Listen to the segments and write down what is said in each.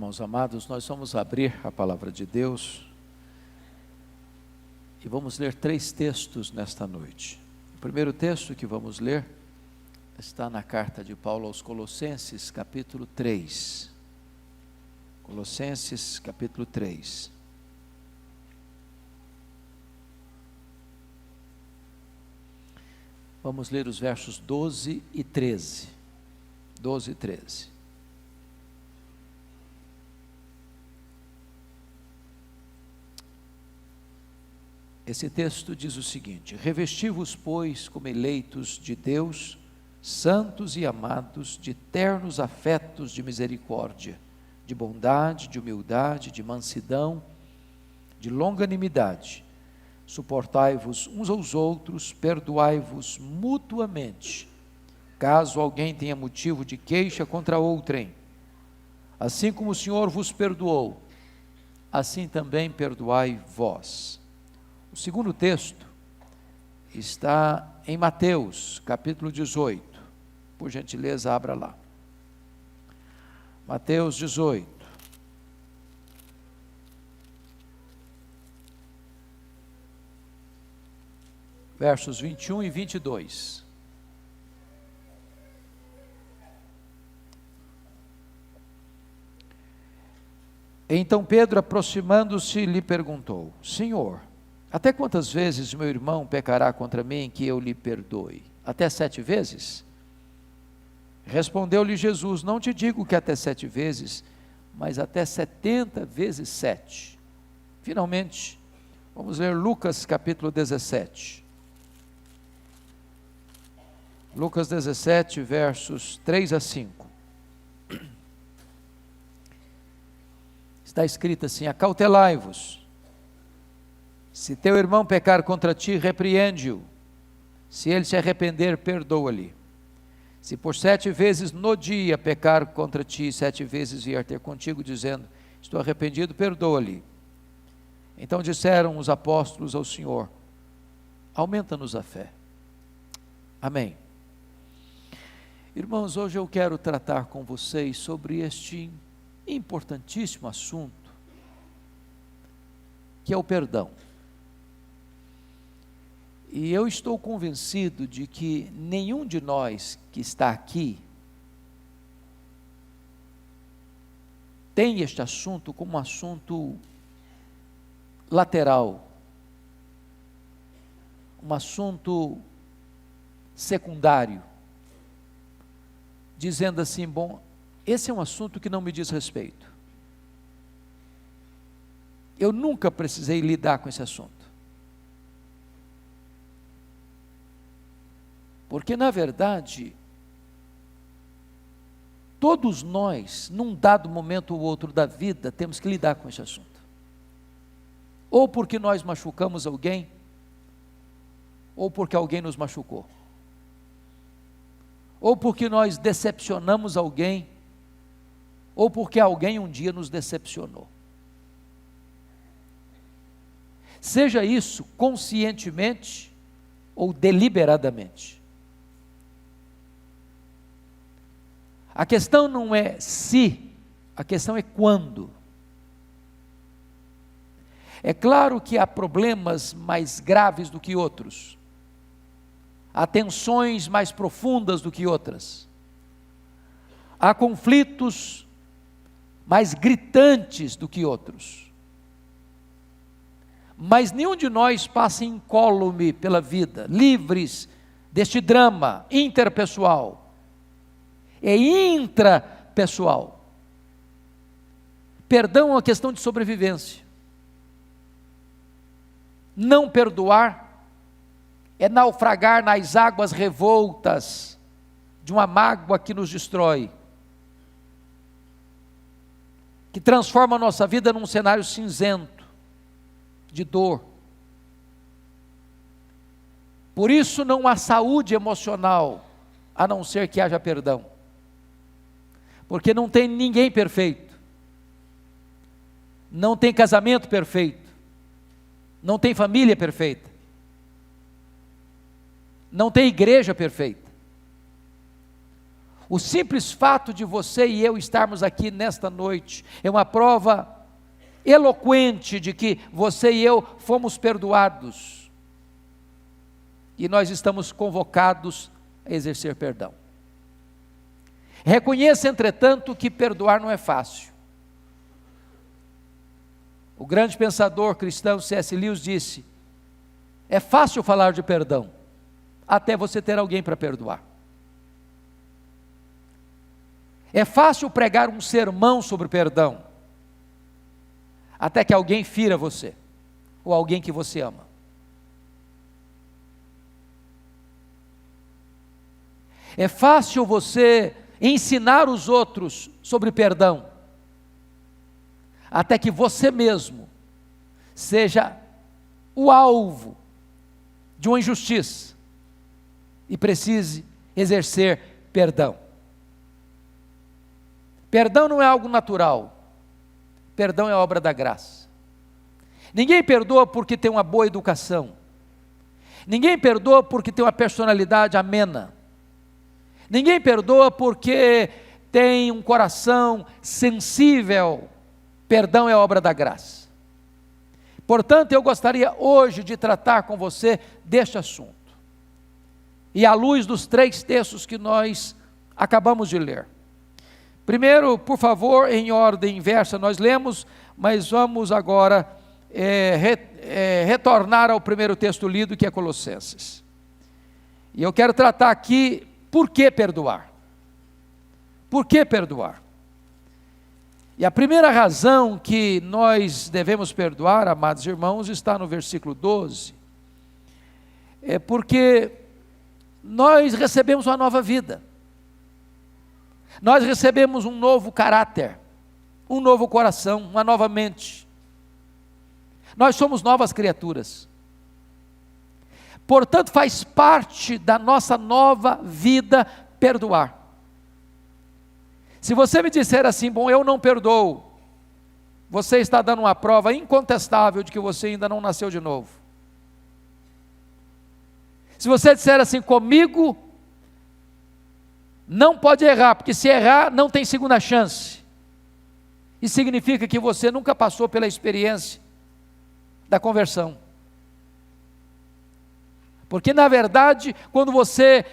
Irmãos amados, nós vamos abrir a palavra de Deus e vamos ler 3 textos nesta noite. O primeiro texto que vamos ler está na carta de Paulo aos Colossenses, capítulo 3. Colossenses, capítulo 3. Vamos ler os versos 12 e 13. 12 e 13. Esse texto diz o seguinte: revesti-vos, pois, como eleitos de Deus, santos e amados, de ternos afetos de misericórdia, de bondade, de humildade, de mansidão, de longanimidade. Suportai-vos uns aos outros, perdoai-vos mutuamente, caso alguém tenha motivo de queixa contra outrem. Assim como o Senhor vos perdoou, assim também perdoai vós. O segundo texto está em Mateus, capítulo 18. Por gentileza, abra lá. Mateus 18. Versos 21 e 22. Então Pedro, aproximando-se, lhe perguntou: Senhor, até quantas vezes meu irmão pecará contra mim que eu lhe perdoe? Até 7 vezes? Respondeu-lhe Jesus: não te digo que até 7 vezes, mas até 70 vezes 7. Finalmente, vamos ler Lucas capítulo 17. Lucas 17, versos 3 a 5. Está escrito assim: acautelai-vos. Se teu irmão pecar contra ti, repreende-o. Se ele se arrepender, perdoa-lhe. Se por 7 vezes no dia pecar contra ti, 7 vezes vier ter contigo, dizendo: estou arrependido, perdoa-lhe. Então disseram os apóstolos ao Senhor: aumenta-nos a fé. Amém. Irmãos, hoje eu quero tratar com vocês sobre este importantíssimo assunto, que é o perdão. E eu estou convencido de que nenhum de nós que está aqui tem este assunto como um assunto lateral, um assunto secundário, dizendo assim: bom, esse é um assunto que não me diz respeito. Eu nunca precisei lidar com esse assunto. Porque, na verdade, todos nós, num dado momento ou outro da vida, temos que lidar com esse assunto. Ou porque nós machucamos alguém, ou porque alguém nos machucou. Ou porque nós decepcionamos alguém, ou porque alguém um dia nos decepcionou. Seja isso conscientemente ou deliberadamente. A questão não é se, a questão é quando. É claro que há problemas mais graves do que outros, há tensões mais profundas do que outras, há conflitos mais gritantes do que outros, mas nenhum de nós passa incólume pela vida, livres deste drama interpessoal. É intrapessoal. Perdão é uma questão de sobrevivência. Não perdoar é naufragar nas águas revoltas de uma mágoa que nos destrói, que transforma a nossa vida num cenário cinzento, de dor. Por isso não há saúde emocional, a não ser que haja perdão. Porque não tem ninguém perfeito, não tem casamento perfeito, não tem família perfeita, não tem igreja perfeita. O simples fato de você e eu estarmos aqui nesta noite é uma prova eloquente de que você e eu fomos perdoados. E nós estamos convocados a exercer perdão. Reconheça, entretanto, que perdoar não é fácil. O grande pensador cristão C.S. Lewis disse: é fácil falar de perdão, até você ter alguém para perdoar. É fácil pregar um sermão sobre perdão, até que alguém fira você, ou alguém que você ama. É fácil você ensinar os outros sobre perdão, até que você mesmo seja o alvo de uma injustiça e precise exercer perdão. Perdão não é algo natural, perdão é obra da graça. Ninguém perdoa porque tem uma boa educação, ninguém perdoa porque tem uma personalidade amena, ninguém perdoa porque tem um coração sensível. Perdão é obra da graça. Portanto, eu gostaria hoje de tratar com você deste assunto, e à luz dos 3 textos que nós acabamos de ler. Primeiro, por favor, em ordem inversa nós lemos, mas vamos agora retornar ao primeiro texto lido, que é Colossenses. E eu quero tratar aqui, por que perdoar? Por que perdoar? E a primeira razão que nós devemos perdoar, amados irmãos, está no versículo 12. É porque nós recebemos uma nova vida. Nós recebemos um novo caráter, um novo coração, uma nova mente. Nós somos novas criaturas. Portanto, faz parte da nossa nova vida perdoar. Se você me disser assim: bom, eu não perdoo, você está dando uma prova incontestável de que você ainda não nasceu de novo. Se você disser assim: comigo não pode errar, porque se errar não tem segunda chance, isso significa que você nunca passou pela experiência da conversão. Porque na verdade, quando você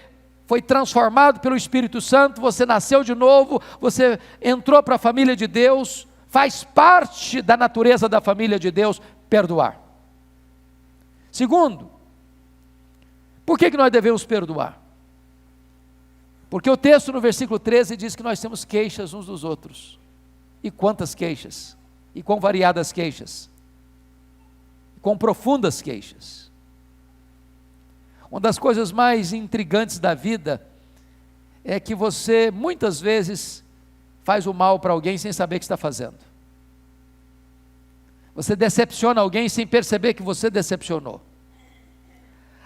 foi transformado pelo Espírito Santo, você nasceu de novo, você entrou para a família de Deus, faz parte da natureza da família de Deus perdoar. Segundo, por que nós devemos perdoar? Porque o texto no versículo 13 diz que nós temos queixas uns dos outros. E quantas queixas? E quão variadas queixas? Com profundas queixas. Uma das coisas mais intrigantes da vida é que você muitas vezes faz o mal para alguém sem saber o que está fazendo. Você decepciona alguém sem perceber que você decepcionou.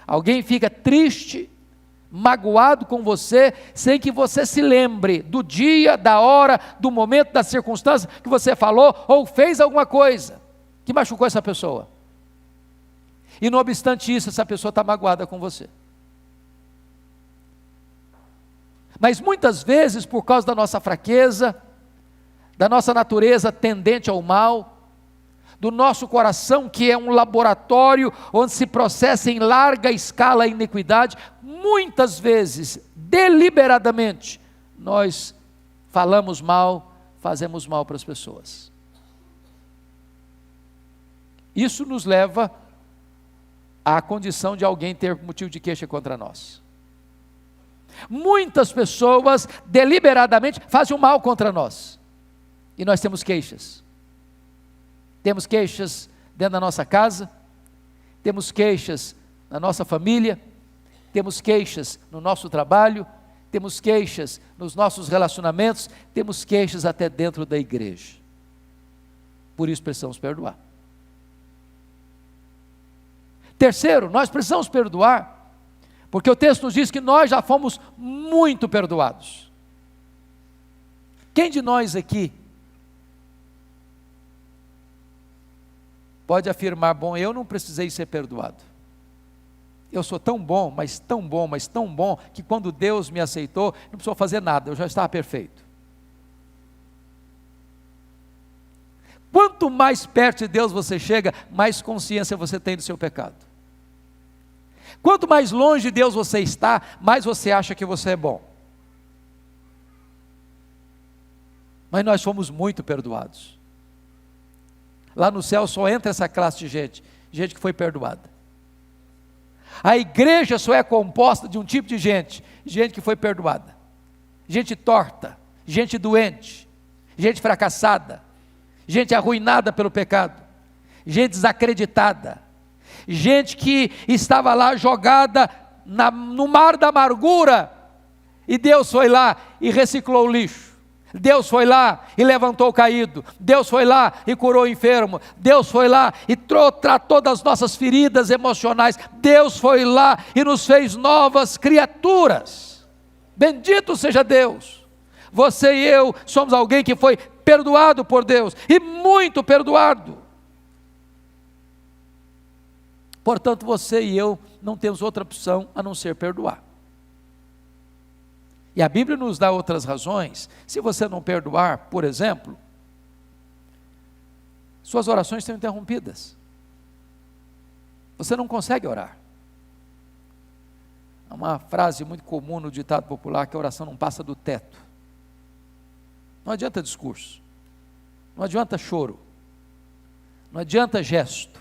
Alguém fica triste, magoado com você, sem que você se lembre do dia, da hora, do momento, da circunstância que você falou ou fez alguma coisa que machucou essa pessoa. E não obstante isso, essa pessoa está magoada com você. Mas muitas vezes, por causa da nossa fraqueza, da nossa natureza tendente ao mal, do nosso coração que é um laboratório onde se processa em larga escala a iniquidade, muitas vezes, deliberadamente, nós falamos mal, fazemos mal para as pessoas. Isso nos leva à condição de alguém ter motivo de queixa contra nós. Muitas pessoas deliberadamente fazem o mal contra nós, e nós temos queixas. Temos queixas dentro da nossa casa, temos queixas na nossa família, temos queixas no nosso trabalho, temos queixas nos nossos relacionamentos, temos queixas até dentro da igreja. Por isso precisamos perdoar. Terceiro, nós precisamos perdoar, porque o texto nos diz que nós já fomos muito perdoados. Quem de nós aqui pode afirmar: bom, eu não precisei ser perdoado, Eu sou tão bom, mas tão bom, mas tão bom, que quando Deus me aceitou, não precisou fazer nada, eu já estava perfeito. Quanto mais perto de Deus você chega, mais consciência você tem do seu pecado. Quanto mais longe de Deus você está, mais você acha que você é bom. Mas nós fomos muito perdoados. Lá no céu só entra essa classe de gente que foi perdoada. A igreja só é composta de um tipo de gente que foi perdoada. Gente torta, gente doente, gente fracassada, gente arruinada pelo pecado, gente desacreditada, gente que estava lá jogada no mar da amargura, e Deus foi lá e reciclou o lixo. Deus foi lá e levantou o caído, Deus foi lá e curou o enfermo, Deus foi lá e tratou das nossas feridas emocionais, Deus foi lá e nos fez novas criaturas. Bendito seja Deus. Você e eu somos alguém que foi perdoado por Deus, e muito perdoado. Portanto, você e eu não temos outra opção a não ser perdoar. E a Bíblia nos dá outras razões. Se você não perdoar, por exemplo, suas orações são interrompidas. Você não consegue orar. Há uma frase muito comum no ditado popular, que a oração não passa do teto. Não adianta discurso, não adianta choro, não adianta gesto.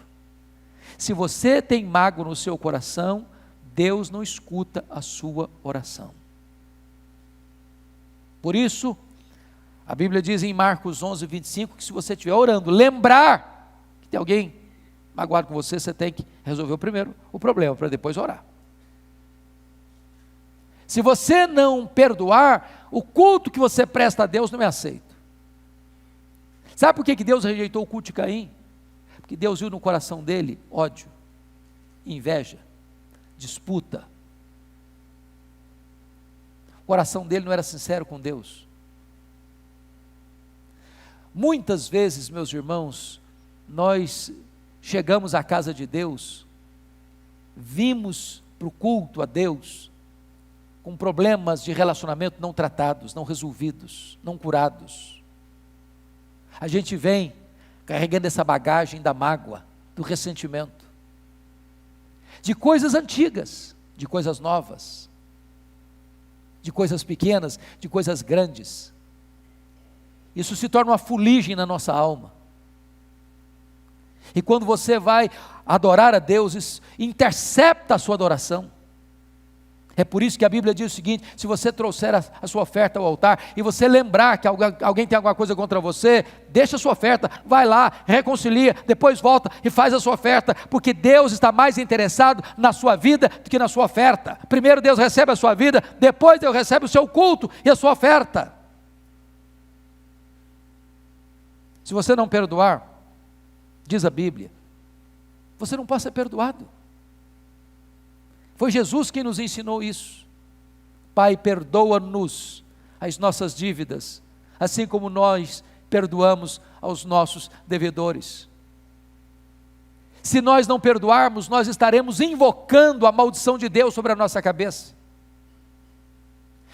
Se você tem mágoa no seu coração, Deus não escuta a sua oração. Por isso, a Bíblia diz em Marcos 11, 25, que se você estiver orando, lembrar que tem alguém magoado com você, você tem que resolver primeiro o problema, para depois orar. Se você não perdoar, o culto que você presta a Deus não é aceito. Sabe por que Deus rejeitou o culto de Caim? Porque Deus viu no coração dele ódio, inveja, disputa. O coração dele não era sincero com Deus. Muitas vezes, meus irmãos, nós chegamos à casa de Deus, vimos para o culto a Deus, com problemas de relacionamento não tratados, não resolvidos, não curados. A gente vem carregando essa bagagem da mágoa, do ressentimento, de coisas antigas, de coisas novas, de coisas pequenas, de coisas grandes. Isso se torna uma fuligem na nossa alma. E quando você vai adorar a Deus, isso intercepta a sua adoração. É por isso que a Bíblia diz o seguinte: se você trouxer a sua oferta ao altar, e você lembrar que alguém tem alguma coisa contra você, deixa a sua oferta, vai lá, reconcilia, depois volta e faz a sua oferta, porque Deus está mais interessado na sua vida do que na sua oferta. Primeiro Deus recebe a sua vida, depois Deus recebe o seu culto e a sua oferta. Se você não perdoar, diz a Bíblia, você não pode ser perdoado. Foi Jesus quem nos ensinou isso. Pai, perdoa-nos as nossas dívidas, assim como nós perdoamos aos nossos devedores. Se nós não perdoarmos, nós estaremos invocando a maldição de Deus sobre a nossa cabeça.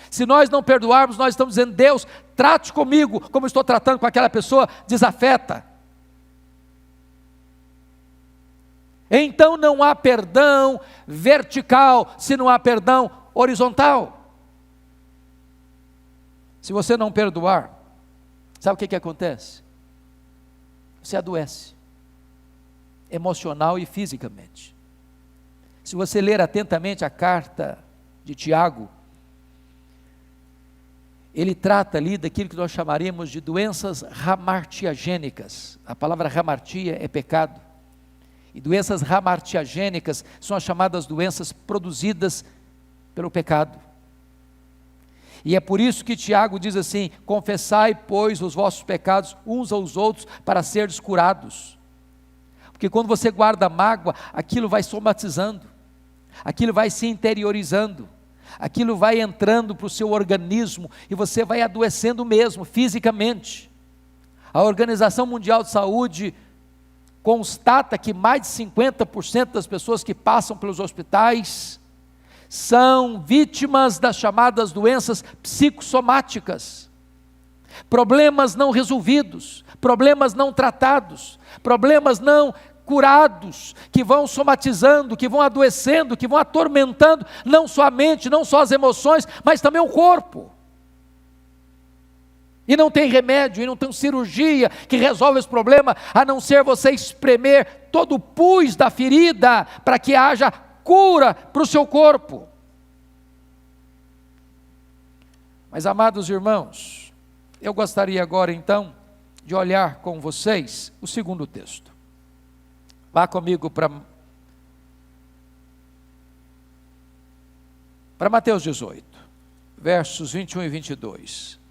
Se nós não perdoarmos, nós estamos dizendo: Deus, trate comigo como estou tratando com aquela pessoa desafeta. Então não há perdão vertical se não há perdão horizontal. Se você não perdoar, sabe o que acontece? Você adoece, emocional e fisicamente. Se você ler atentamente a carta de Tiago, ele trata ali daquilo que nós chamaríamos de doenças hamartiagênicas. A palavra hamartia é pecado. E doenças hamartiagênicas são as chamadas doenças produzidas pelo pecado. E é por isso que Tiago diz assim: confessai, pois, os vossos pecados uns aos outros para seres curados. Porque quando você guarda mágoa, aquilo vai somatizando, aquilo vai se interiorizando, aquilo vai entrando para o seu organismo e você vai adoecendo mesmo, fisicamente. A Organização Mundial de Saúde constata que mais de 50% das pessoas que passam pelos hospitais são vítimas das chamadas doenças psicossomáticas. Problemas não resolvidos, problemas não tratados, problemas não curados, que vão somatizando, que vão adoecendo, que vão atormentando, não só a mente, não só as emoções, mas também o corpo. E não tem remédio, e não tem cirurgia que resolve esse problema, a não ser você espremer todo o pus da ferida, para que haja cura para o seu corpo. Mas, amados irmãos, eu gostaria agora então, de olhar com vocês o segundo texto. Vá comigo para Mateus 18, versos 21 e 22.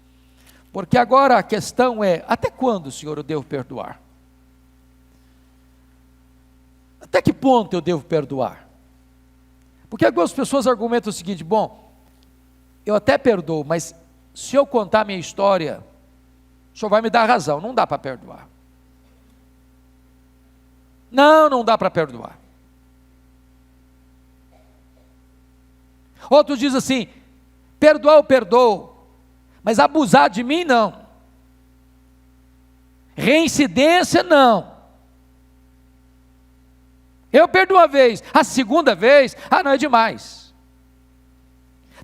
Porque agora a questão é, até quando, Senhor, eu devo perdoar? Até que ponto eu devo perdoar? Porque algumas pessoas argumentam o seguinte: bom, eu até perdoo, mas se eu contar a minha história, o senhor vai me dar razão, não dá para perdoar. Não dá para perdoar. Outros dizem assim: perdoar eu perdoo, mas abusar de mim não. Reincidência não. Eu perdoo uma vez, a segunda vez, não é demais.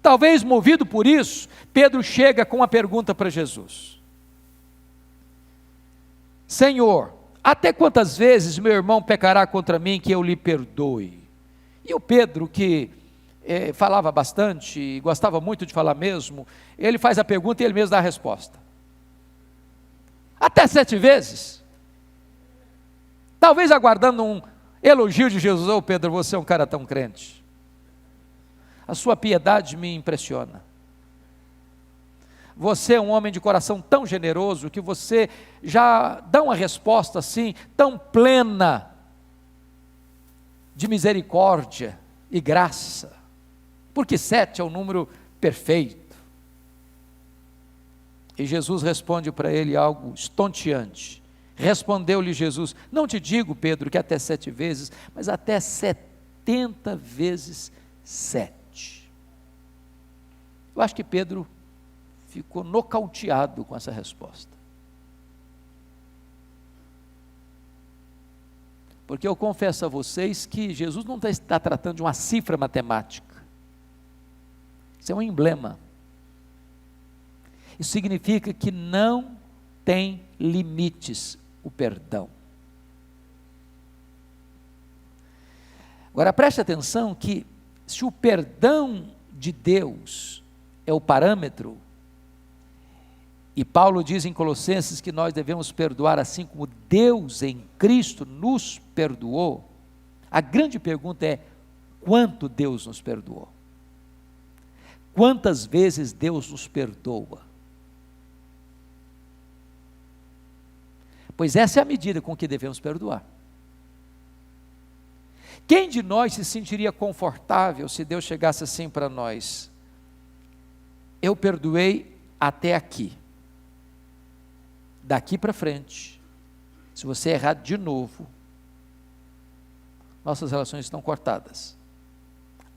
Talvez movido por isso, Pedro chega com uma pergunta para Jesus: Senhor, até quantas vezes meu irmão pecará contra mim que eu lhe perdoe? E o Pedro, que falava bastante, e gostava muito de falar mesmo, ele faz a pergunta e ele mesmo dá a resposta. Até 7 vezes? Talvez aguardando um elogio de Jesus: Pedro, você é um cara tão crente. A sua piedade me impressiona. Você é um homem de coração tão generoso que você já dá uma resposta assim, tão plena de misericórdia e graça. Porque 7 é o número perfeito. E Jesus responde para ele algo estonteante. Respondeu-lhe Jesus: não te digo, Pedro, que até 7 vezes, mas até 70 vezes 7. Eu acho que Pedro ficou nocauteado com essa resposta. Porque eu confesso a vocês que Jesus não está tratando de uma cifra matemática. Isso é um emblema. Isso significa que não tem limites o perdão. Agora preste atenção que se o perdão de Deus é o parâmetro, e Paulo diz em Colossenses que nós devemos perdoar assim como Deus em Cristo nos perdoou, a grande pergunta é: quanto Deus nos perdoou? Quantas vezes Deus nos perdoa? Pois essa é a medida com que devemos perdoar. Quem de nós se sentiria confortável se Deus chegasse assim para nós: eu perdoei até aqui, daqui para frente, se você errar de novo, nossas relações estão cortadas,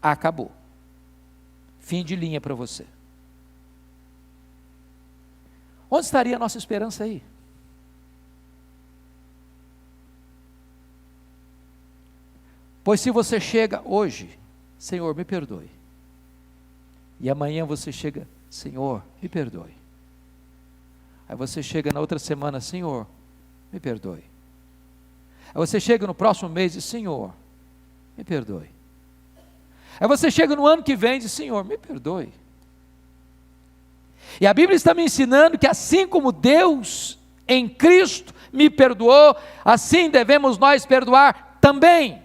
acabou, fim de linha para você. Onde estaria a nossa esperança aí? Pois se você chega hoje: Senhor, me perdoe, e amanhã você chega: Senhor, me perdoe. Aí você chega na outra semana: Senhor, me perdoe. Aí você chega no próximo mês e diz: Senhor, me perdoe. Aí você chega no ano que vem e diz: Senhor, me perdoe. E a Bíblia está me ensinando que assim como Deus em Cristo me perdoou, assim devemos nós perdoar também.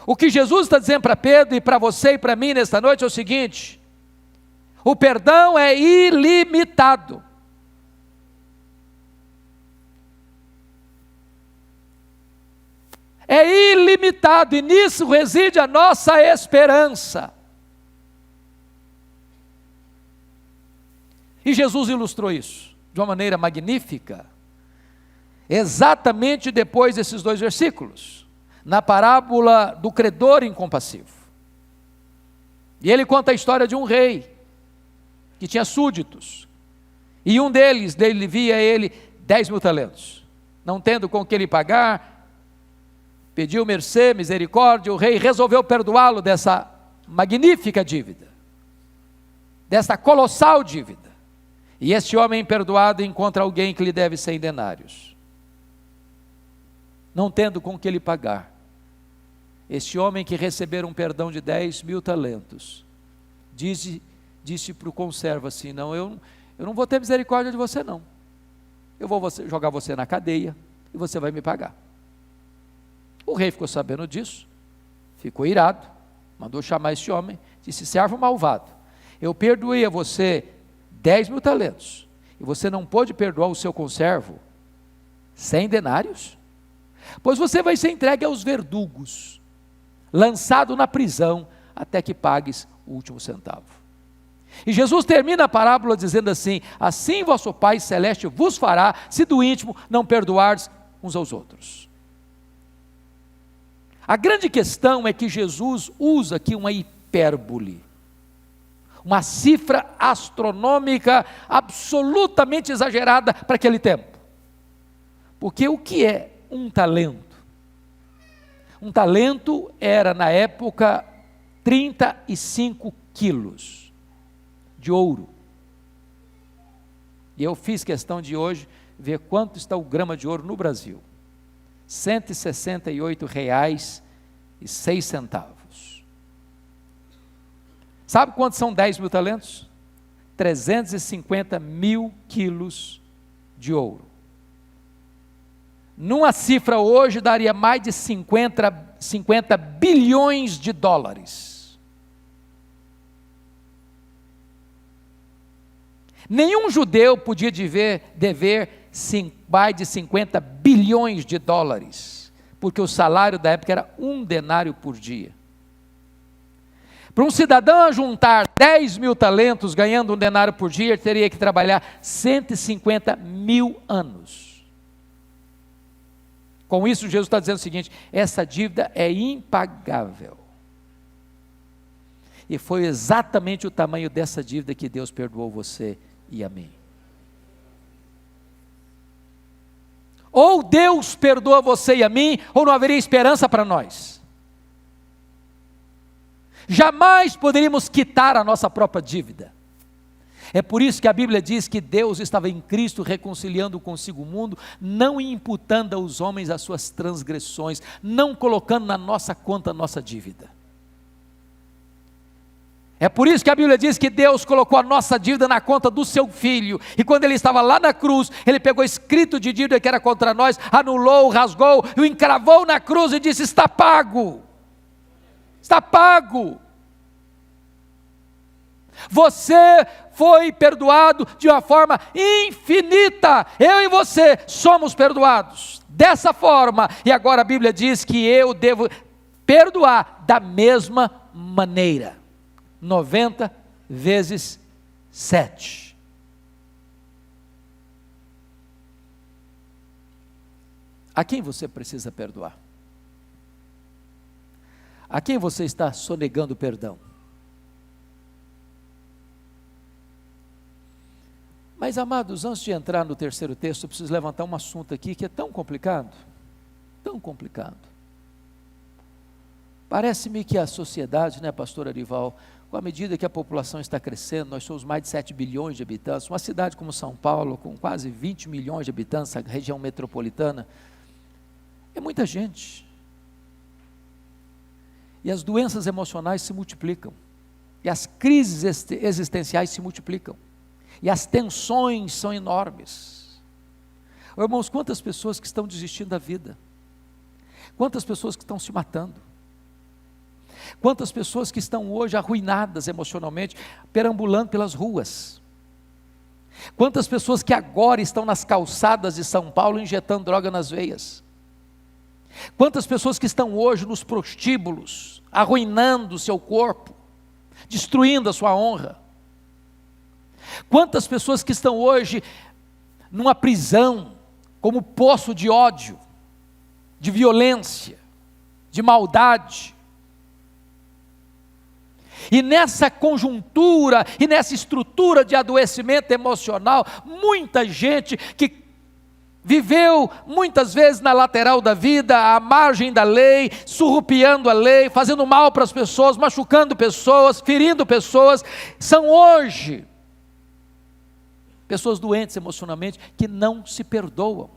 O que Jesus está dizendo para Pedro e para você e para mim nesta noite é o seguinte: o perdão é ilimitado. É ilimitado, e nisso reside a nossa esperança. E Jesus ilustrou isso de uma maneira magnífica. exatamente depois desses 2 versículos, na parábola do credor incompassivo. E ele conta a história de um rei, que tinha súditos, e um deles devia a ele 10.000 talentos, não tendo com que lhe pagar, pediu mercê, misericórdia, o rei resolveu perdoá-lo dessa magnífica dívida, dessa colossal dívida, e este homem perdoado encontra alguém que lhe deve 100 denários, não tendo com que lhe pagar. Este homem que recebera um perdão de 10.000 talentos, disse para o conservo assim: não, eu não vou ter misericórdia de você não, eu vou jogar você na cadeia, e você vai me pagar. O rei ficou sabendo disso, ficou irado, mandou chamar este homem, disse: servo malvado, eu perdoei a você 10.000 talentos, e você não pôde perdoar o seu conservo 100 denários? Pois você vai ser entregue aos verdugos, lançado na prisão, até que pagues o último centavo. E Jesus termina a parábola dizendo assim: assim vosso Pai Celeste vos fará, se do íntimo não perdoardes uns aos outros. A grande questão é que Jesus usa aqui uma hipérbole, uma cifra astronômica absolutamente exagerada para aquele tempo. Porque o que é um talento? Um talento era, na época, 35 quilos de ouro. E eu fiz questão de hoje ver quanto está o grama de ouro no Brasil. R$ 168,06. Sabe quantos são 10.000 talentos? 350 mil quilos de ouro. Numa cifra hoje daria mais de 50 bilhões de dólares. Nenhum judeu podia dever mais de 50 bilhões de dólares, porque o salário da época era 1 denário por dia. Para um cidadão juntar 10.000 talentos ganhando 1 denário por dia, ele teria que trabalhar 150 mil anos. Com isso, Jesus está dizendo o seguinte: essa dívida é impagável. E foi exatamente o tamanho dessa dívida que Deus perdoou você e a mim. Ou Deus perdoa você e a mim, ou não haveria esperança para nós. Jamais poderíamos quitar a nossa própria dívida. É por isso que a Bíblia diz que Deus estava em Cristo reconciliando consigo o mundo, não imputando aos homens as suas transgressões, não colocando na nossa conta a nossa dívida. É por isso que a Bíblia diz que Deus colocou a nossa dívida na conta do seu Filho, e quando ele estava lá na cruz, ele pegou escrito de dívida que era contra nós, anulou, rasgou, e o encravou na cruz e disse: está pago, está pago. Você foi perdoado de uma forma infinita, eu e você somos perdoados dessa forma, e agora a Bíblia diz que eu devo perdoar da mesma maneira, 90 vezes 7. A quem você precisa perdoar? A quem você está sonegando perdão? Mas, amados, antes de entrar no terceiro texto, eu preciso levantar um assunto aqui que é tão complicado, tão complicado. Parece-me que a sociedade, né, pastor Arival, com a medida que a população está crescendo, nós somos mais de 7 bilhões de habitantes, uma cidade como São Paulo, com quase 20 milhões de habitantes, a região metropolitana, é muita gente. E as doenças emocionais se multiplicam, e as crises existenciais se multiplicam, e as tensões são enormes. Irmãos, quantas pessoas que estão desistindo da vida, quantas pessoas que estão se matando, quantas pessoas que estão hoje arruinadas emocionalmente, perambulando pelas ruas, quantas pessoas que agora estão nas calçadas de São Paulo injetando droga nas veias, quantas pessoas que estão hoje nos prostíbulos, arruinando o seu corpo, destruindo a sua honra, quantas pessoas que estão hoje numa prisão, como poço de ódio, de violência, de maldade. E nessa conjuntura e nessa estrutura de adoecimento emocional, muita gente que viveu muitas vezes na lateral da vida, à margem da lei, surrupiando a lei, fazendo mal para as pessoas, machucando pessoas, ferindo pessoas, são hoje pessoas doentes emocionalmente que não se perdoam.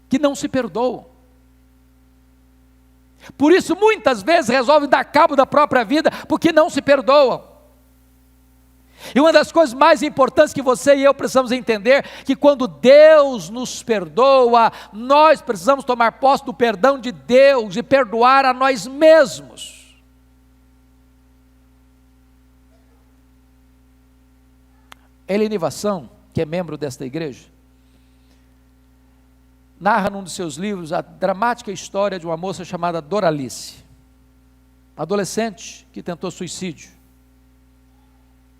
Que não se perdoam. Por isso muitas vezes resolvem dar cabo da própria vida, porque não se perdoam. E uma das coisas mais importantes que você e eu precisamos entender, que quando Deus nos perdoa, nós precisamos tomar posse do perdão de Deus e perdoar a nós mesmos. Elaine Vassão, que é membro desta igreja, narra num dos seus livros a dramática história de uma moça chamada Doralice, adolescente que tentou suicídio,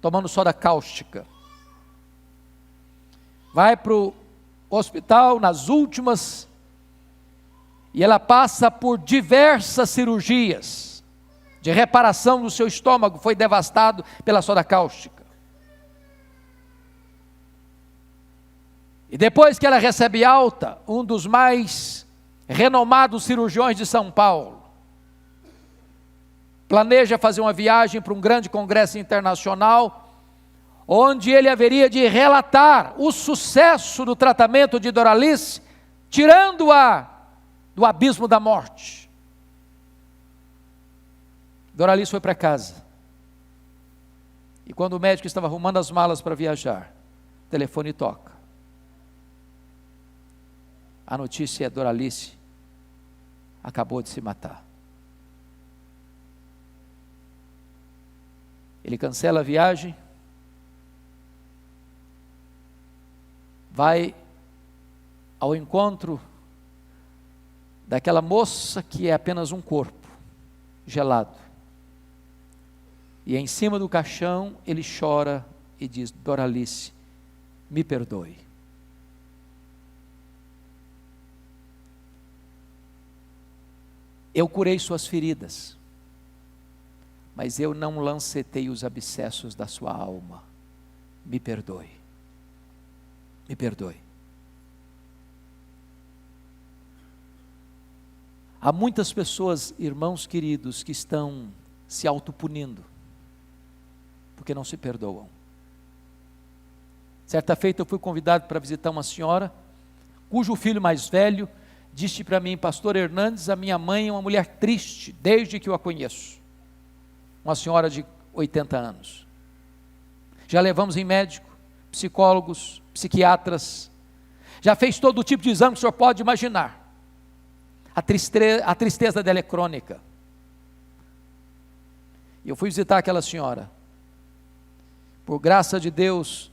tomando soda cáustica. Vai para o hospital nas últimas, e ela passa por diversas cirurgias de reparação no seu estômago, foi devastado pela soda cáustica. E depois que ela recebe alta, um dos mais renomados cirurgiões de São Paulo planeja fazer uma viagem para um grande congresso internacional, onde ele haveria de relatar o sucesso do tratamento de Doralice, tirando-a do abismo da morte. Doralice foi para casa, e quando o médico estava arrumando as malas para viajar, o telefone toca. A notícia é: Doralice acabou de se matar. Ele cancela a viagem, vai ao encontro daquela moça que é apenas um corpo, gelado. E em cima do caixão ele chora e diz: Doralice, me perdoe. Eu curei suas feridas, mas eu não lancetei os abscessos da sua alma. Me perdoe. Me perdoe. Há muitas pessoas, irmãos queridos, que estão se autopunindo, porque não se perdoam. Certa feita eu fui convidado para visitar uma senhora, cujo filho mais velho disse para mim: Pastor Hernandes, a minha mãe é uma mulher triste, desde que eu a conheço. Uma senhora de 80 anos. Já levamos em médico, psicólogos, psiquiatras, já fez todo tipo de exame que o senhor pode imaginar. A tristeza dela é crônica. E eu fui visitar aquela senhora. Por graça de Deus,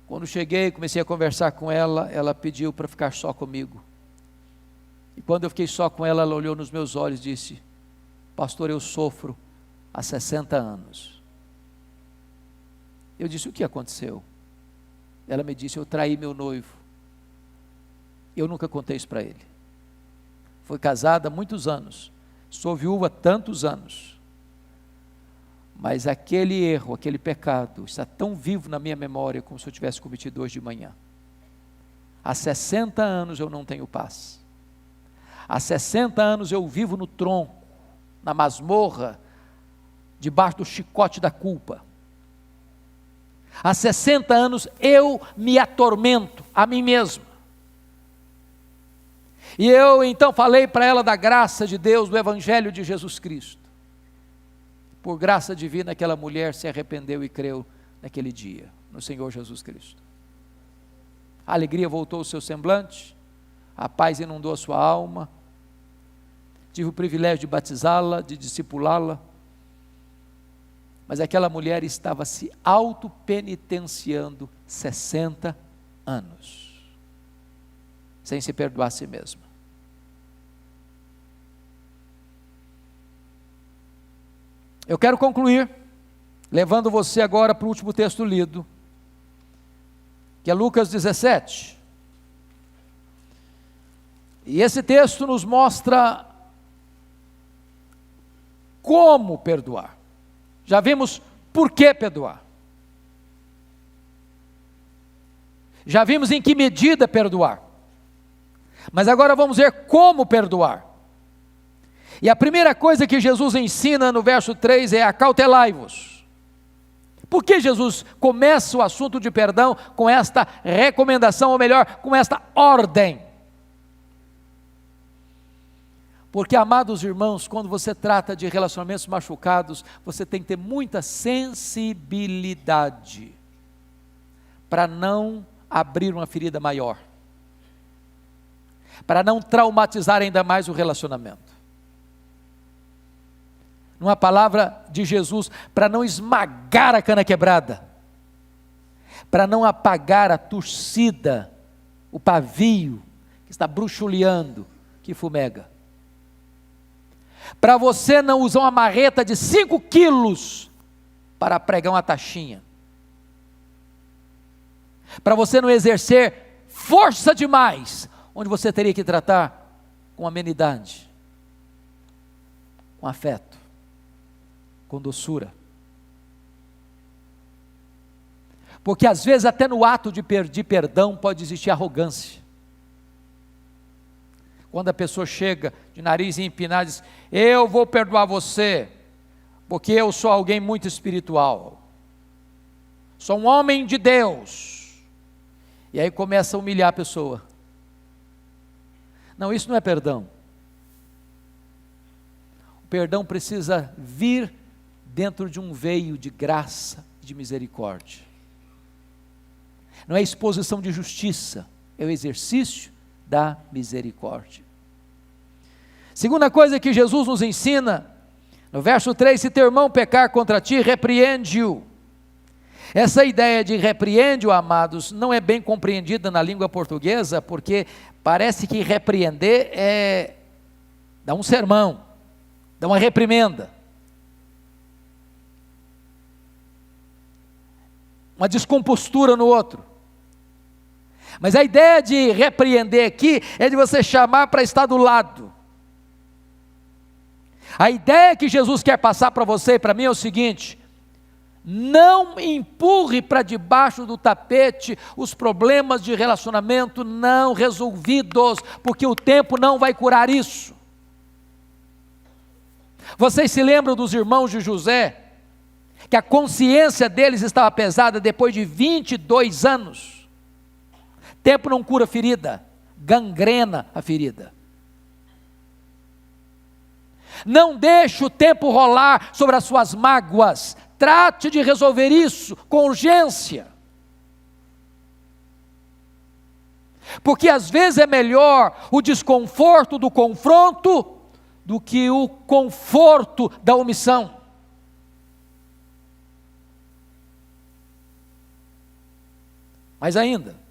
quando cheguei, comecei a conversar com ela, ela pediu para ficar só comigo. E quando eu fiquei só com ela, ela olhou nos meus olhos e disse: Pastor, eu sofro há 60 anos. Eu disse: o que aconteceu? Ela me disse: eu traí meu noivo. Eu nunca contei isso para ele. Foi casada há muitos anos, sou viúva há tantos anos, mas aquele erro, aquele pecado está tão vivo na minha memória como se eu tivesse cometido hoje de manhã. Há 60 anos eu não tenho paz. Há 60 anos eu vivo no tronco, na masmorra, debaixo do chicote da culpa. Há 60 anos eu me atormento a mim mesmo. E eu então falei para ela da graça de Deus, do Evangelho de Jesus Cristo. Por graça divina, aquela mulher se arrependeu e creu naquele dia, no Senhor Jesus Cristo. A alegria voltou ao seu semblante, a paz inundou a sua alma. Tive o privilégio de batizá-la, de discipulá-la. Mas aquela mulher estava se autopenitenciando 60 anos, sem se perdoar a si mesma. Eu quero concluir, levando você agora para o último texto lido, que é Lucas 17. E esse texto nos mostra como perdoar. Já vimos por que perdoar. Já vimos em que medida perdoar. Mas agora vamos ver como perdoar. E a primeira coisa que Jesus ensina no verso 3 é: acautelai-vos. Por que Jesus começa o assunto de perdão com esta recomendação, ou melhor, com esta ordem? Porque, amados irmãos, quando você trata de relacionamentos machucados, você tem que ter muita sensibilidade para não abrir uma ferida maior, para não traumatizar ainda mais o relacionamento. Numa palavra de Jesus, para não esmagar a cana quebrada, para não apagar a torcida, o pavio que está bruxuleando, que fumega. Para você não usar uma marreta de 5 quilos para pregar uma taxinha. Para você não exercer força demais, onde você teria que tratar com amenidade, com afeto, com doçura. Porque às vezes até no ato de pedir perdão pode existir arrogância. Quando a pessoa chega de nariz empinado e diz: eu vou perdoar você, porque eu sou alguém muito espiritual, sou um homem de Deus, e aí começa a humilhar a pessoa. Não, isso não é perdão. O perdão precisa vir dentro de um veio de graça e de misericórdia. Não é exposição de justiça, é o exercício da misericórdia. Segunda coisa que Jesus nos ensina, no verso 3, se teu irmão pecar contra ti, repreende-o. Essa ideia de repreende-o, amados, não é bem compreendida na língua portuguesa, porque parece que repreender é dar um sermão, dar uma reprimenda, uma descompostura no outro. Mas a ideia de repreender aqui é de você chamar para estar do lado. A ideia que Jesus quer passar para você e para mim é o seguinte: não empurre para debaixo do tapete os problemas de relacionamento não resolvidos, porque o tempo não vai curar isso. Vocês se lembram dos irmãos de José, que a consciência deles estava pesada depois de 22 anos? Tempo não cura ferida, gangrena a ferida. Não deixe o tempo rolar sobre as suas mágoas, trate de resolver isso com urgência. Porque às vezes é melhor o desconforto do confronto do que o conforto da omissão. Mas ainda,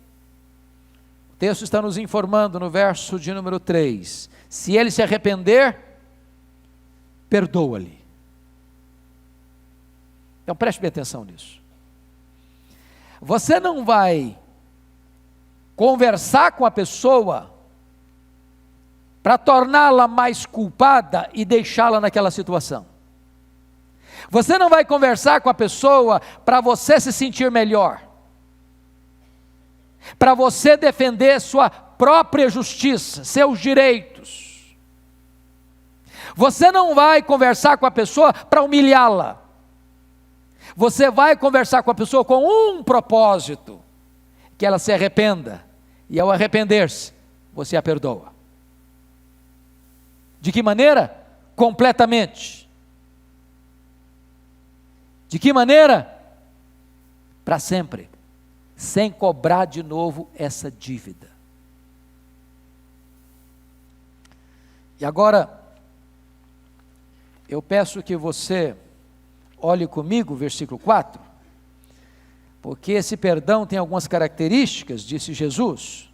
o texto está nos informando no verso de número 3, se ele se arrepender, perdoa-lhe. Então preste bem atenção nisso. Você não vai conversar com a pessoa para torná-la mais culpada e deixá-la naquela situação. Você não vai conversar com a pessoa para você se sentir melhor, para você defender sua própria justiça, seus direitos. Você não vai conversar com a pessoa para humilhá-la. Você vai conversar com a pessoa com um propósito: que ela se arrependa, e ao arrepender-se, você a perdoa. De que maneira? Completamente. De que maneira? Para sempre, sem cobrar de novo essa dívida. E agora, eu peço que você olhe comigo o versículo 4, porque esse perdão tem algumas características, disse Jesus,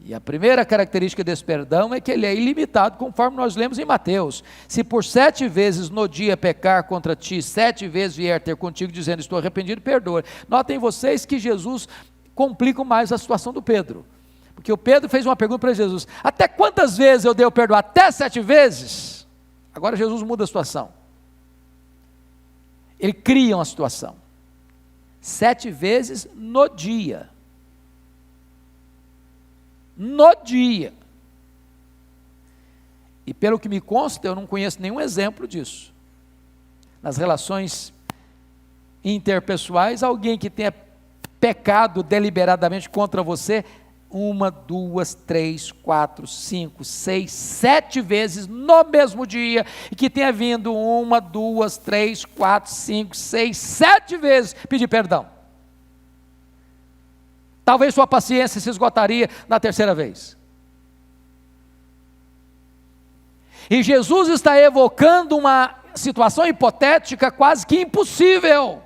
e a primeira característica desse perdão é que ele é ilimitado, conforme nós lemos em Mateus. Se por 7 vezes no dia pecar contra ti, 7 vezes vier ter contigo dizendo estou arrependido, perdoa. Notem vocês que Jesus complicam mais a situação do Pedro. Porque o Pedro fez uma pergunta para Jesus: até quantas vezes eu devo perdoar? Até 7 vezes? Agora Jesus muda a situação. Ele cria uma situação. 7 vezes no dia. No dia. E pelo que me consta, eu não conheço nenhum exemplo disso. Nas relações interpessoais, alguém que tenha pecado deliberadamente contra você, 1, 2, 3, 4, 5, 6, 7 vezes no mesmo dia, e que tenha vindo 1, 2, 3, 4, 5, 6, 7 vezes pedir perdão. Talvez sua paciência se esgotaria na 3ª vez. E Jesus está evocando uma situação hipotética quase que impossível,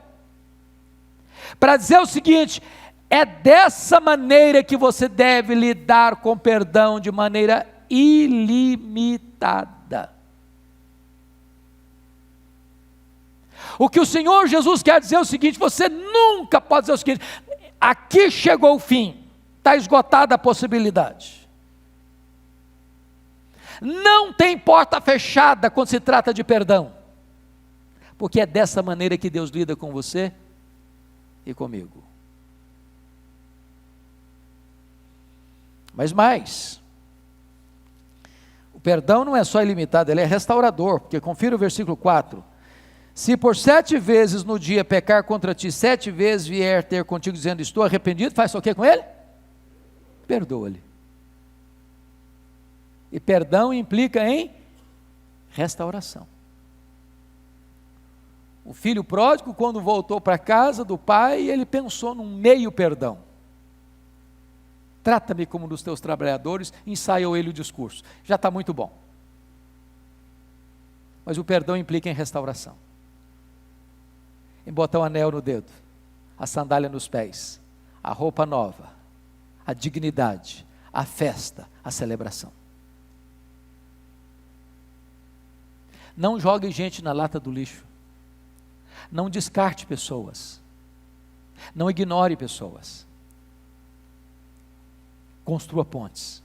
para dizer o seguinte: é dessa maneira que você deve lidar com perdão, de maneira ilimitada. O que o Senhor Jesus quer dizer é o seguinte: você nunca pode dizer o seguinte: aqui chegou o fim, está esgotada a possibilidade. Não tem porta fechada quando se trata de perdão, porque é dessa maneira que Deus lida com você e comigo. Mas mais, o perdão não é só ilimitado, ele é restaurador, porque confira o versículo 4, se por 7 vezes no dia pecar contra ti, 7 vezes vier ter contigo dizendo estou arrependido, faz o que com ele? Perdoa-lhe. E perdão implica em restauração. O filho pródigo, quando voltou para a casa do pai, ele pensou num meio perdão. Trata-me como um dos teus trabalhadores, ensaiou ele o discurso. Já está muito bom. Mas o perdão implica em restauração. Em botar o anel no dedo, a sandália nos pés, a roupa nova, a dignidade, a festa, a celebração. Não jogue gente na lata do lixo. Não descarte pessoas. Não ignore pessoas. Construa pontes.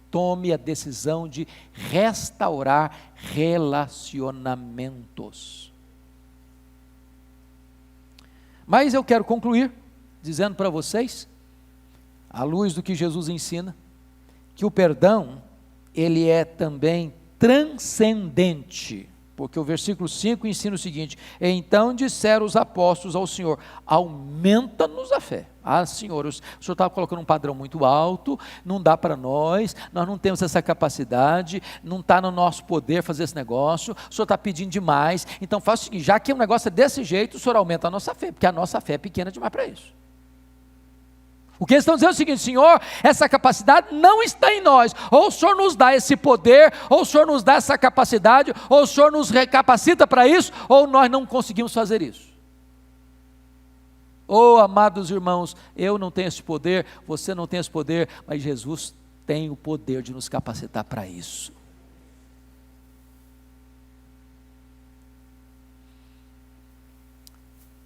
Tome a decisão de restaurar relacionamentos. Mas eu quero concluir dizendo para vocês, à luz do que Jesus ensina, que o perdão, ele é também transcendente, porque o versículo 5 ensina o seguinte: então disseram os apóstolos ao Senhor, aumenta-nos a fé. Senhor, o Senhor estava colocando um padrão muito alto, não dá para nós não temos essa capacidade, não está no nosso poder fazer esse negócio, o Senhor está pedindo demais, então faz o seguinte, já que o negócio é desse jeito, o Senhor aumenta a nossa fé, porque a nossa fé é pequena demais para isso. O que eles estão dizendo é o seguinte: Senhor, essa capacidade não está em nós, ou o Senhor nos dá esse poder, ou o Senhor nos dá essa capacidade, ou o Senhor nos recapacita para isso, ou nós não conseguimos fazer isso. Oh, amados irmãos, eu não tenho esse poder, você não tem esse poder, mas Jesus tem o poder de nos capacitar para isso.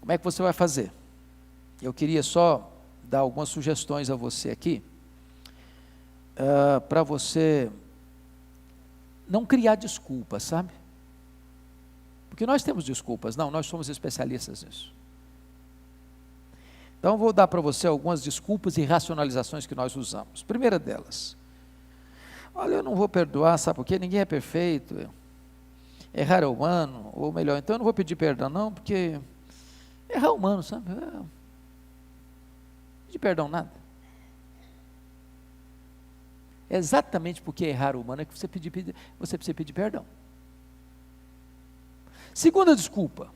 Como é que você vai fazer? Eu queria só dar algumas sugestões a você aqui, para você não criar desculpas, sabe? Porque nós temos desculpas, nós somos especialistas nisso. Então eu vou dar para você algumas desculpas e racionalizações que nós usamos. Primeira delas, olha, eu não vou perdoar, sabe por quê? Ninguém é perfeito, errar é humano, ou melhor, então eu não vou pedir perdão não, porque errar é humano, sabe? De perdão nada. É exatamente porque errar humano é que você precisa pedir perdão. Segunda desculpa.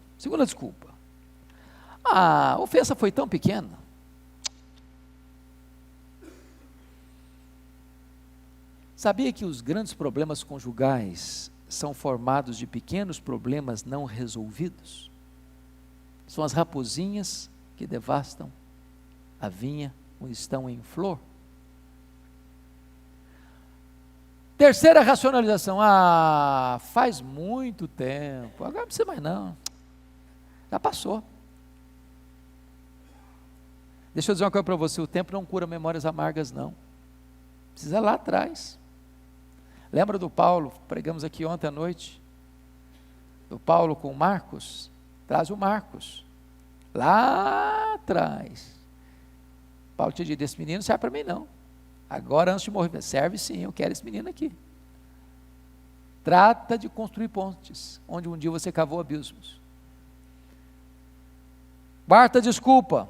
A ofensa foi tão pequena. Sabia que os grandes problemas conjugais são formados de pequenos problemas não resolvidos? São as raposinhas que devastam a vinha onde estão em flor. Terceira racionalização: faz muito tempo, agora não precisa mais não, já passou. Deixa eu dizer uma coisa para você, o tempo não cura memórias amargas, não. Precisa ir lá atrás. Lembra do Paulo, pregamos aqui ontem à noite, do Paulo com o Marcos? Traz o Marcos, lá atrás. Paulo tinha dito, esse menino não serve para mim não. Agora antes de morrer, serve sim, eu quero esse menino aqui. Trata de construir pontes, onde um dia você cavou abismos. Quarta desculpa,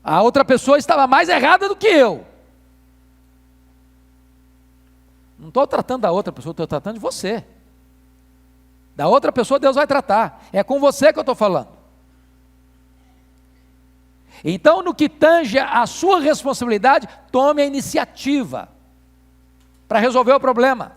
a outra pessoa estava mais errada do que eu. Não estou tratando da outra pessoa, estou tratando de você. Da outra pessoa Deus vai tratar, é com você que eu estou falando. Então, no que tange a sua responsabilidade, tome a iniciativa para resolver o problema.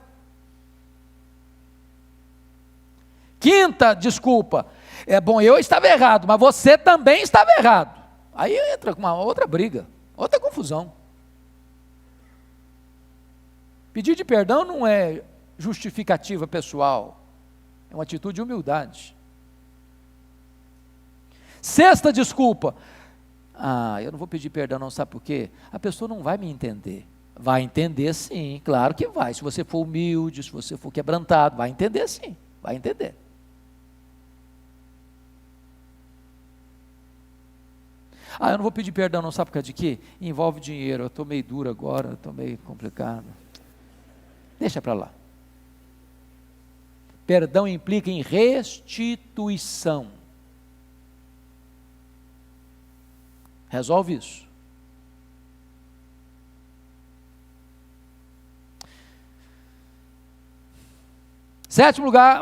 Quinta desculpa, é bom, eu estava errado, mas você também estava errado. Aí entra uma outra briga, outra confusão. Pedir perdão não é justificativa pessoal, é uma atitude de humildade. Sexta desculpa, eu não vou pedir perdão não, sabe por quê? A pessoa não vai me entender. Vai entender sim, claro que vai. Se você for humilde, se você for quebrantado, vai entender sim, vai entender. Eu não vou pedir perdão não, sabe por causa de quê? Envolve dinheiro, eu estou meio duro agora, estou meio complicado. Deixa para lá. Perdão implica em restituição. Resolve isso.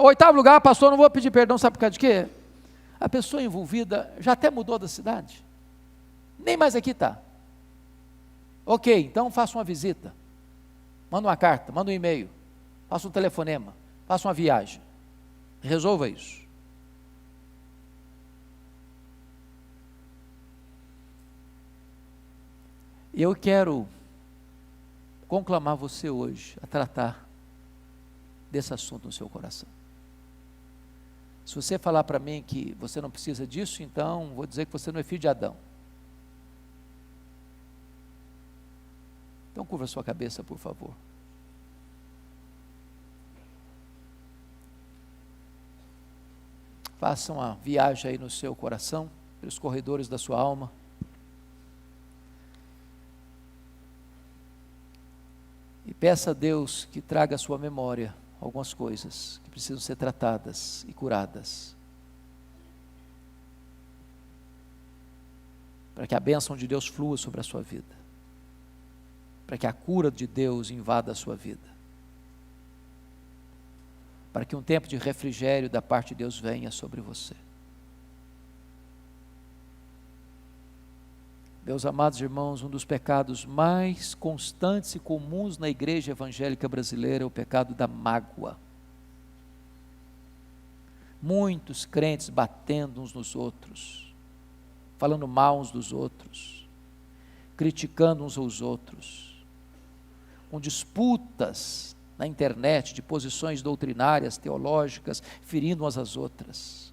Oitavo lugar, pastor, não vou pedir perdão, sabe por causa de quê? A pessoa envolvida já até mudou da cidade. Nem mais aqui está. Ok, então faça uma visita. Manda uma carta, manda um e-mail, faça um telefonema, faça uma viagem. Resolva isso. Eu quero conclamar você hoje a tratar desse assunto no seu coração. Se você falar para mim que você não precisa disso, então vou dizer que você não é filho de Adão. Então curva a sua cabeça, por favor. Faça uma viagem aí no seu coração, pelos corredores da sua alma. E peça a Deus que traga à sua memória algumas coisas que precisam ser tratadas e curadas. Para que a bênção de Deus flua sobre a sua vida. Para que a cura de Deus invada a sua vida. Para que um tempo de refrigério da parte de Deus venha sobre você. Meus amados irmãos, um dos pecados mais constantes e comuns na igreja evangélica brasileira é o pecado da mágoa. Muitos crentes batendo uns nos outros, falando mal uns dos outros, criticando uns aos outros, com disputas na internet de posições doutrinárias, teológicas, ferindo umas às outras.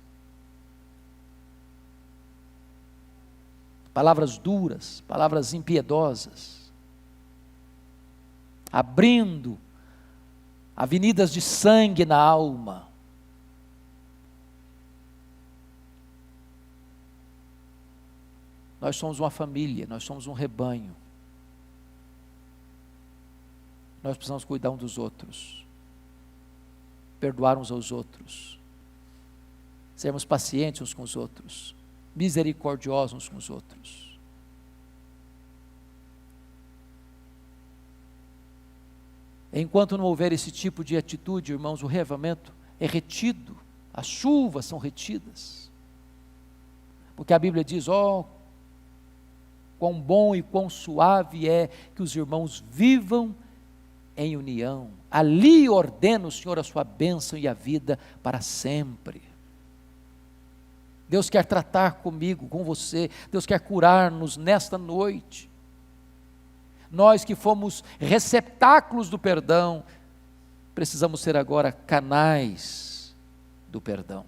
Palavras duras, palavras impiedosas, abrindo avenidas de sangue na alma. Nós somos uma família, nós somos um rebanho. Nós precisamos cuidar uns dos outros, perdoar uns aos outros, sermos pacientes uns com os outros, misericordiosos uns com os outros. Enquanto não houver esse tipo de atitude, irmãos, o reavivamento é retido, as chuvas são retidas, porque a Bíblia diz, quão bom e quão suave é que os irmãos vivam em união, ali ordena o Senhor a sua bênção e a vida para sempre. Deus quer tratar comigo, com você, Deus quer curar-nos nesta noite. Nós que fomos receptáculos do perdão, precisamos ser agora canais do perdão.